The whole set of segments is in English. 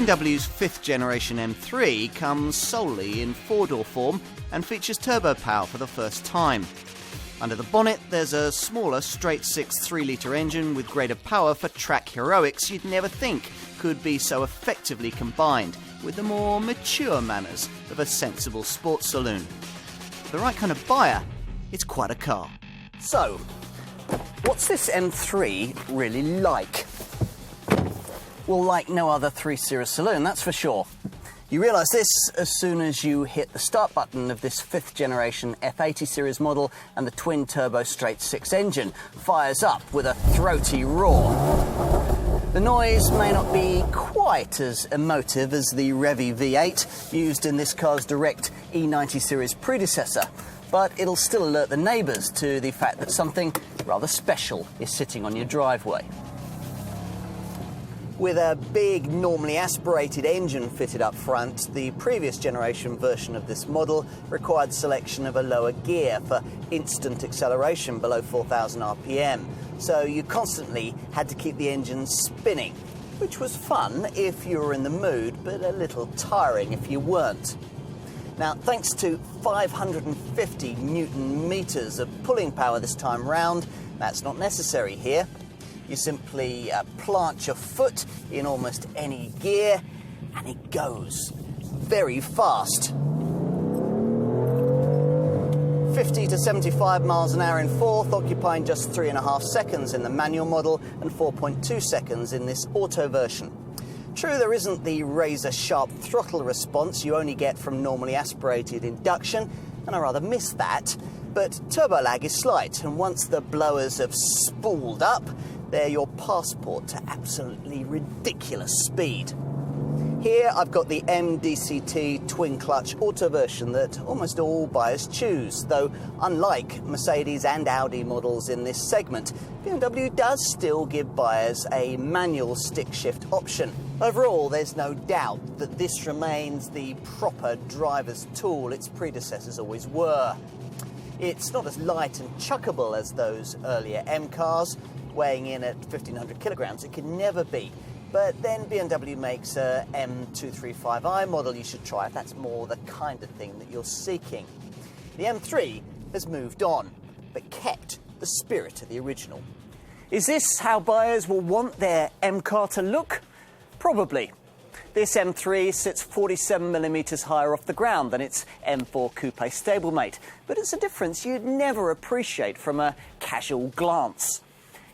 BMW's 5th generation M3 comes solely in four-door form and features turbo power for the first time. Under the bonnet, there's a smaller straight-six 3-litre engine with greater power for track heroics you'd never think could be so effectively combined with the more mature manners of a sensible sports saloon. For the right kind of buyer, it's quite a car. So, what's this M3 really like? Well, like no other 3 Series saloon, that's for sure. You realise this as soon as you hit the start button of this 5th generation F80 series model and the twin-turbo straight-six engine fires up with a throaty roar. The noise may not be quite as emotive as the Revy V8 used in this car's direct E90 series predecessor, but it'll still alert the neighbours to the fact that something rather special is sitting on your driveway. With a big, normally aspirated engine fitted up front, the previous generation version of this model required selection of a lower gear for instant acceleration below 4,000 RPM, so you constantly had to keep the engine spinning, which was fun if you were in the mood, but a little tiring if you weren't. Now, thanks to 550 Newton meters of pulling power this time round, that's not necessary here. You simply plant your foot in almost any gear and it goes very fast. 50 to 75 miles an hour in fourth, occupying just 3.5 seconds in the manual model and 4.2 seconds in this auto version. True, there isn't the razor-sharp throttle response you only get from normally aspirated induction, and I rather miss that, but turbo lag is slight, and once the blowers have spooled up, they're your passport to absolutely ridiculous speed. Here I've got the MDCT twin-clutch auto version that almost all buyers choose, though unlike Mercedes and Audi models in this segment, BMW does still give buyers a manual stick-shift option. Overall, there's no doubt that this remains the proper driver's tool its predecessors always were. It's not as light and chuckable as those earlier M cars, weighing in at 1,500 kilograms. It can never be. But then BMW makes a M235i model you should try if that's more the kind of thing that you're seeking. The M3 has moved on, but kept the spirit of the original. Is this how buyers will want their M car to look? Probably. This M3 sits 47mm higher off the ground than its M4 Coupe stablemate, but it's a difference you'd never appreciate from a casual glance.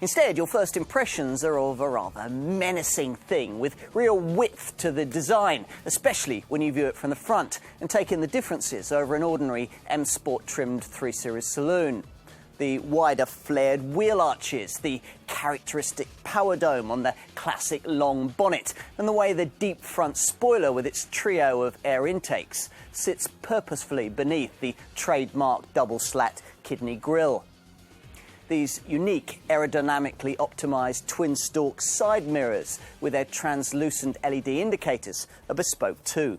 Instead, your first impressions are of a rather menacing thing with real width to the design, especially when you view it from the front and take in the differences over an ordinary M Sport trimmed 3 Series saloon. The wider flared wheel arches, the characteristic power dome on the classic long bonnet, and the way the deep front spoiler with its trio of air intakes sits purposefully beneath the trademark double-slat kidney grille. These unique aerodynamically optimised twin-stalk side mirrors with their translucent LED indicators are bespoke too.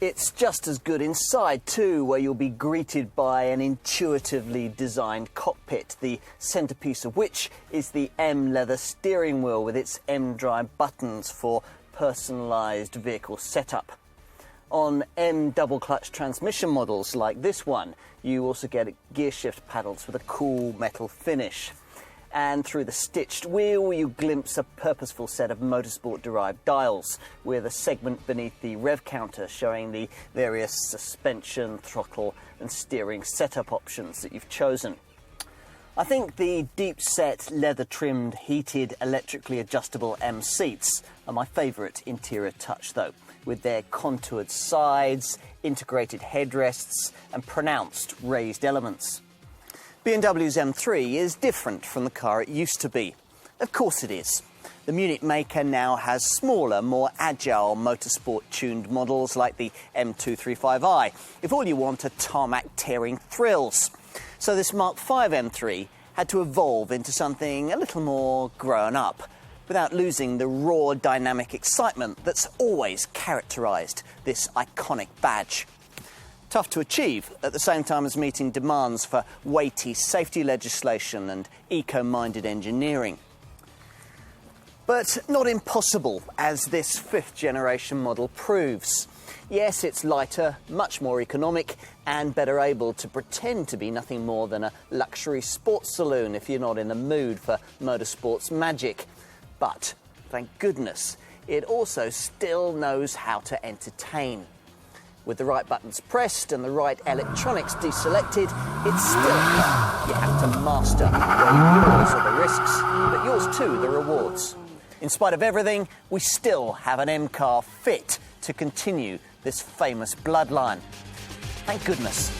It's just as good inside too, where you'll be greeted by an intuitively designed cockpit, the centrepiece of which is the M leather steering wheel with its M-Drive buttons for personalised vehicle setup. On M double-clutch transmission models like this one, you also get gear shift paddles with a cool metal finish. And through the stitched wheel, you glimpse a purposeful set of motorsport-derived dials with a segment beneath the rev counter showing the various suspension, throttle and steering setup options that you've chosen. I think the deep-set, leather-trimmed, heated, electrically adjustable M seats are my favourite interior touch, though, with their contoured sides, integrated headrests and pronounced raised elements. BMW's M3 is different from the car it used to be. Of course it is. The Munich maker now has smaller, more agile motorsport-tuned models like the M235i, if all you want are tarmac-tearing thrills. So this Mark V M3 had to evolve into something a little more grown up, without losing the raw dynamic excitement that's always characterised this iconic badge. Tough to achieve at the same time as meeting demands for weighty safety legislation and eco-minded engineering. But not impossible, as this 5th generation model proves. Yes, it's lighter, much more economic, and better able to pretend to be nothing more than a luxury sports saloon if you're not in the mood for motorsports magic. But, thank goodness, it also still knows how to entertain. With the right buttons pressed and the right electronics deselected, it's still a car you have to master, where yours are the risks, but yours too the rewards. In spite of everything, we still have an M car fit to continue this famous bloodline. Thank goodness.